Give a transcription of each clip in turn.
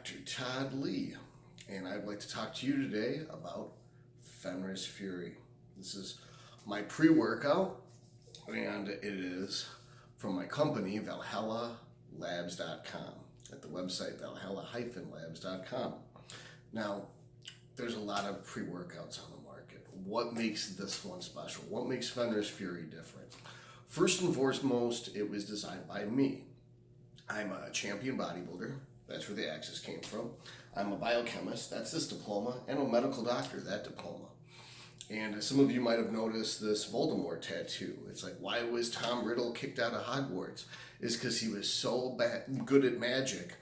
Dr. Todd Lee, and I'd like to talk to you today about Fenris Fury. This is my pre-workout, and it is from my company, ValhallaLabs.com, at the website valhalla-labs.com. Now, there's a lot of pre-workouts on the market. What makes this one special? What makes Fenris Fury different? First and foremost, it was designed by me. I'm a champion bodybuilder. That's where the axis came from. I'm a biochemist. That's this diploma. And a medical doctor, that diploma. And some of you might have noticed this Voldemort tattoo. It's like, why was Tom Riddle kicked out of Hogwarts? It's because he was so good at magic,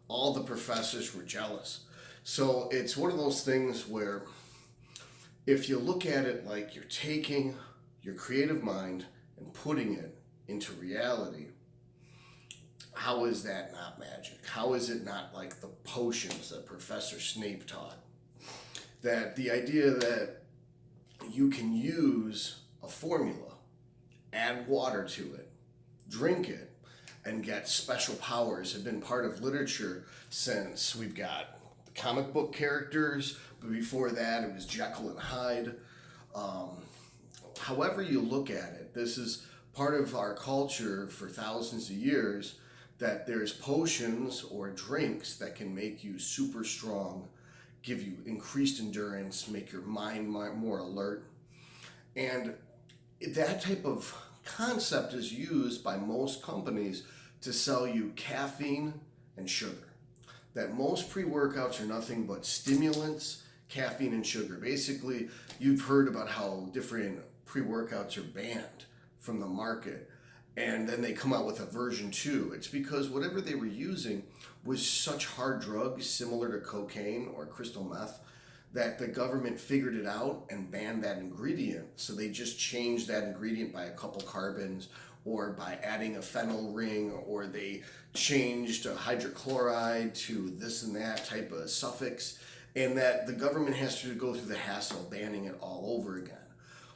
all the professors were jealous. So it's one of those things where if you look at it like you're taking your creative mind and putting it into reality, how is that not magic? How is it not like the potions that Professor Snape taught? That the idea that you can use a formula, add water to it, drink it, and get special powers have been part of literature since we've got the comic book characters, but before that it was Jekyll and Hyde. However you look at it, this is part of our culture for thousands of years, that there's potions or drinks that can make you super strong, give you increased endurance, make your mind more alert. And that type of concept is used by most companies to sell you caffeine and sugar. That most pre-workouts are nothing but stimulants, caffeine, and sugar. Basically, you've heard about how different pre-workouts are banned from the market, and then they come out with a version 2. It's because whatever they were using was such hard drugs, similar to cocaine or crystal meth, that the government figured it out and banned that ingredient. So they just changed that ingredient by a couple carbons, or by adding a phenyl ring, or they changed a hydrochloride to this and that type of suffix, and that the government has to go through the hassle of banning it all over again.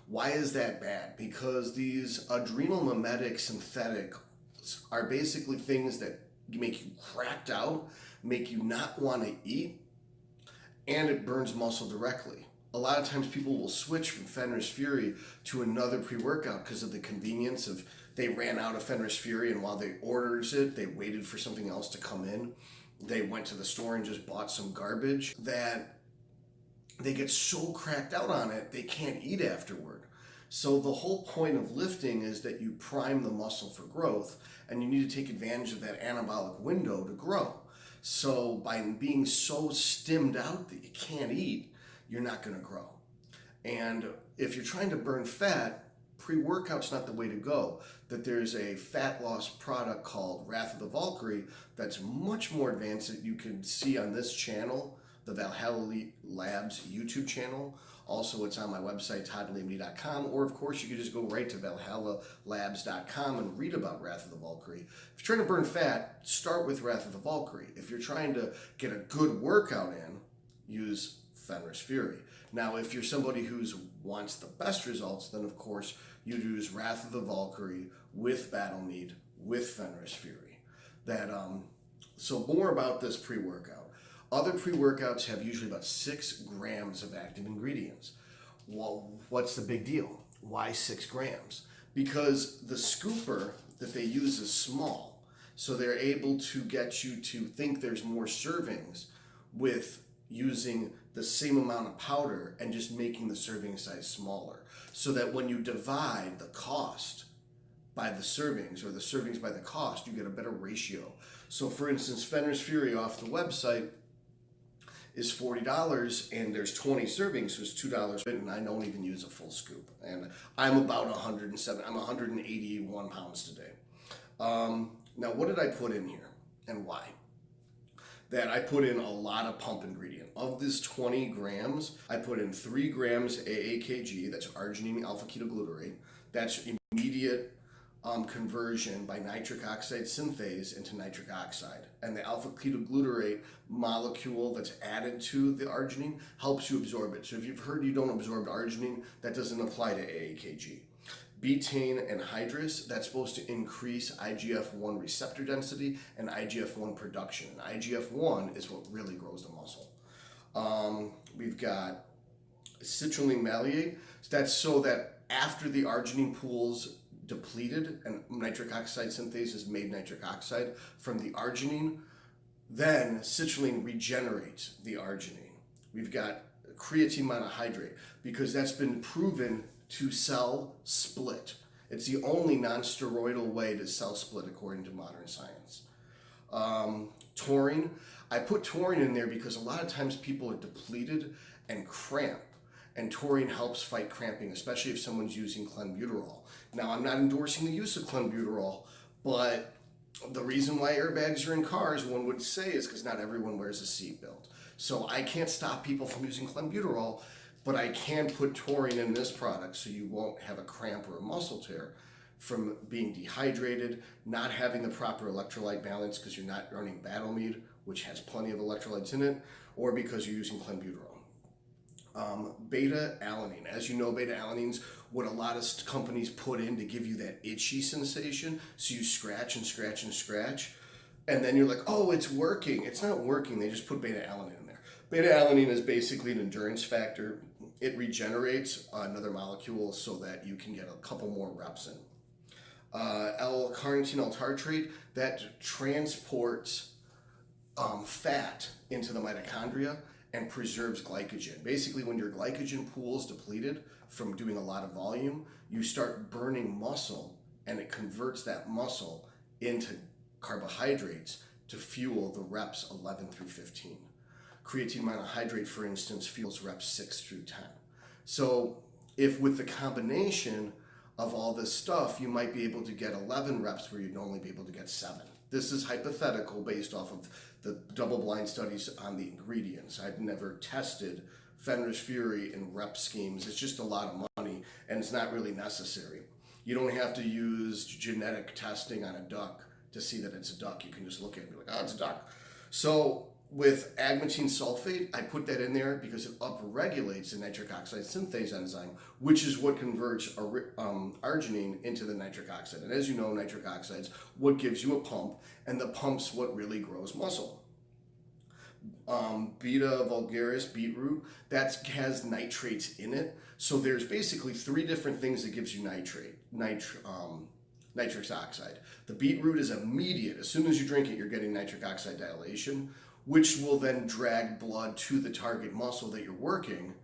Why is that bad? Because these adrenal mimetic synthetics are basically things that make you cracked out, make you not want to eat, and it burns muscle directly. A lot of times people will switch from Fenris Fury to another pre-workout because of the convenience of they ran out of Fenris Fury, and while they ordered it, they waited for something else to come in. They went to the store and just bought some garbage that they get so cracked out on it, they can't eat afterward. So the whole point of lifting is that you prime the muscle for growth, and you need to take advantage of that anabolic window to grow. So by being so stimmed out that you can't eat, you're not going to grow. And if you're trying to burn fat, pre-workout's not the way to go. That there's a fat loss product called Wrath of the Valkyrie that's much more advanced that you can see on this channel, the Valhalla Labs YouTube channel. Also, it's on my website, toddleemd.com, or of course you could just go right to valhallalabs.com and read about Wrath of the Valkyrie. If you're trying to burn fat, start with Wrath of the Valkyrie. If you're trying to get a good workout in, use Fenris Fury. Now, if you're somebody who wants the best results, then of course you'd use Wrath of the Valkyrie with Battle Mead with Fenris Fury. So more about this pre-workout. Other pre-workouts have usually about 6 grams of active ingredients. Well, what's the big deal? Why 6 grams? Because the scooper that they use is small, so they're able to get you to think there's more servings with using the same amount of powder and just making the serving size smaller, so that when you divide the cost by the servings, or the servings by the cost, you get a better ratio. So for instance, Fenris Fury off the website is $40, and there's 20 servings, so it's $2, and I don't even use a full scoop. And I'm about 181 pounds today. Now, what did I put in here, and why? That I put in a lot of pump ingredient. Of this 20 grams, I put in 3 grams AAKG, that's arginine alpha-ketoglutarate. That's immediate conversion by nitric oxide synthase into nitric oxide. And the alpha-ketoglutarate molecule that's added to the arginine helps you absorb it. So if you've heard you don't absorb arginine, that doesn't apply to AAKG. betaine anhydrous. That's supposed to increase IGF-1 receptor density and IGF-1 production. And IGF-1 is what really grows the muscle. We've got citrulline maleate. That's so that after the arginine pool's depleted and nitric oxide synthase has made nitric oxide from the arginine, then citrulline regenerates the arginine. We've got creatine monohydrate because that's been proven to cell split. It's the only non-steroidal way to cell split according to modern science. Taurine. I put taurine in there because a lot of times people are depleted and cramp, and taurine helps fight cramping, especially if someone's using clenbuterol. Now, I'm not endorsing the use of clenbuterol, but the reason why airbags are in cars, one would say, is because not everyone wears a seatbelt. So I can't stop people from using clenbuterol, but I can put taurine in this product so you won't have a cramp or a muscle tear from being dehydrated, not having the proper electrolyte balance because you're not running Battle Mead, which has plenty of electrolytes in it, or because you're using clenbuterol. Beta-alanine. As you know, beta-alanine's what a lot of companies put in to give you that itchy sensation, so you scratch and scratch and scratch, and then you're like, oh, it's working. It's not working. They just put beta-alanine in there. Beta-alanine is basically an endurance factor. It regenerates another molecule so that you can get a couple more reps in. L-carnitine L-tartrate, that transports fat into the mitochondria and preserves glycogen. Basically, when your glycogen pool is depleted from doing a lot of volume, you start burning muscle, and it converts that muscle into carbohydrates to fuel the reps 11 through 15. Creatine monohydrate, for instance, fuels reps 6 through 10. So if with the combination of all this stuff, you might be able to get 11 reps where you'd normally be able to get 7. This is hypothetical based off of the double-blind studies on the ingredients. I've never tested Fenris Fury in rep schemes. It's just a lot of money, and it's not really necessary. You don't have to use genetic testing on a duck to see that it's a duck. You can just look at it and be like, oh, it's a duck. So with agmatine sulfate, I put that in there because it upregulates the nitric oxide synthase enzyme, which is what converts arginine into the nitric oxide. And as you know, nitric oxide's what gives you a pump, and the pump's what really grows muscle. Beta vulgaris, beetroot, that has nitrates in it. So there's basically 3 different things that gives you nitric oxide. The beetroot is immediate. As soon as you drink it, you're getting nitric oxide dilation, which will then drag blood to the target muscle that you're working.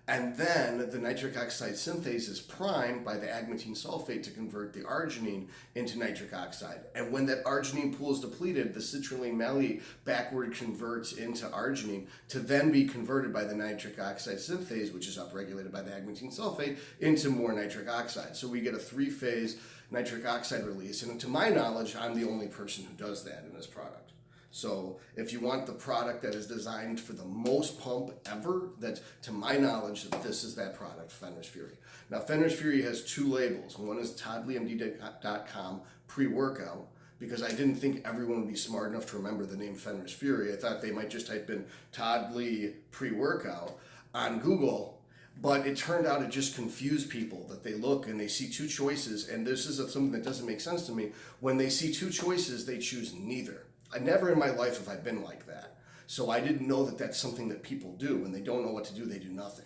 And then the nitric oxide synthase is primed by the agmatine sulfate to convert the arginine into nitric oxide. And when that arginine pool is depleted, the citrulline maleate backward converts into arginine to then be converted by the nitric oxide synthase, which is upregulated by the agmatine sulfate, into more nitric oxide. So we get a 3-phase nitric oxide release. And to my knowledge, I'm the only person who does that in this product. So if you want the product that is designed for the most pump ever, that to my knowledge, this is that product, Fenris Fury. Now, Fenris Fury has 2 labels. One is toddleymd.com pre-workout, because I didn't think everyone would be smart enough to remember the name Fenris Fury. I thought they might just type in Todd Lee pre-workout on Google, but it turned out it just confused people, that they look and they see 2 choices, and this is something that doesn't make sense to me. When they see 2 choices, they choose neither. I never in my life have I been like that. So I didn't know that that's something that people do. When they don't know what to do, they do nothing.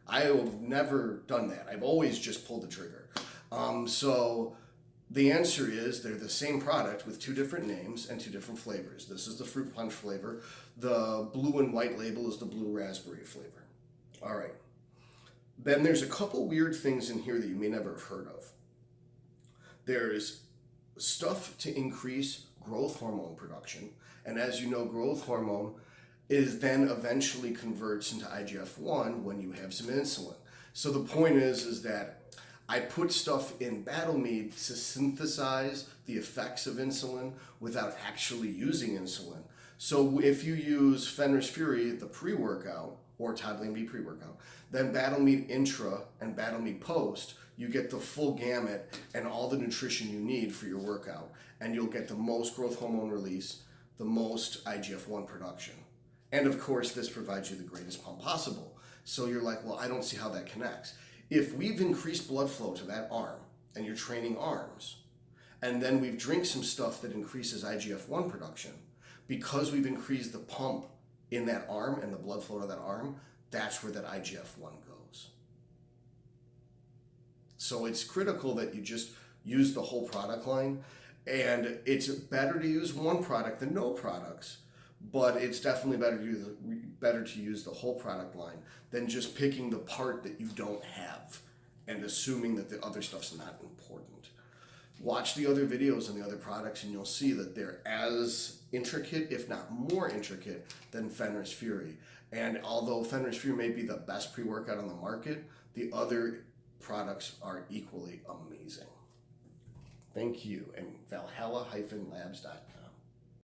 I have never done that. I've always just pulled the trigger. So the answer is they're the same product with 2 different names and 2 different flavors. This is the fruit punch flavor. The blue and white label is the blue raspberry flavor. All right. Then there's a couple weird things in here that you may never have heard of. There's stuff to increase growth hormone production, and as you know, growth hormone is then eventually converts into IGF-1 when you have some insulin. So the point is that I put stuff in Battle Mead to synthesize the effects of insulin without actually using insulin. So if you use Fenris Fury, the pre-workout, or Todd Lee MD pre-workout, then Battle Mead Intra and Battle Mead Post, you get the full gamut and all the nutrition you need for your workout. And you'll get the most growth hormone release, the most IGF-1 production. And of course, this provides you the greatest pump possible. So you're like, well, I don't see how that connects. If we've increased blood flow to that arm, and you're training arms. And then we've drank some stuff that increases IGF-1 production. Because we've increased the pump in that arm and the blood flow to that arm, that's where that IGF-1 goes. So it's critical that you just use the whole product line. And it's better to use one product than no products, but it's definitely better to use the whole product line than just picking the part that you don't have and assuming that the other stuff's not important. Watch the other videos on the other products and you'll see that they're as intricate, if not more intricate, than Fenris Fury. And although Fenris Fury may be the best pre-workout on the market, the other products are equally amazing. Thank you, and Valhalla-labs.com.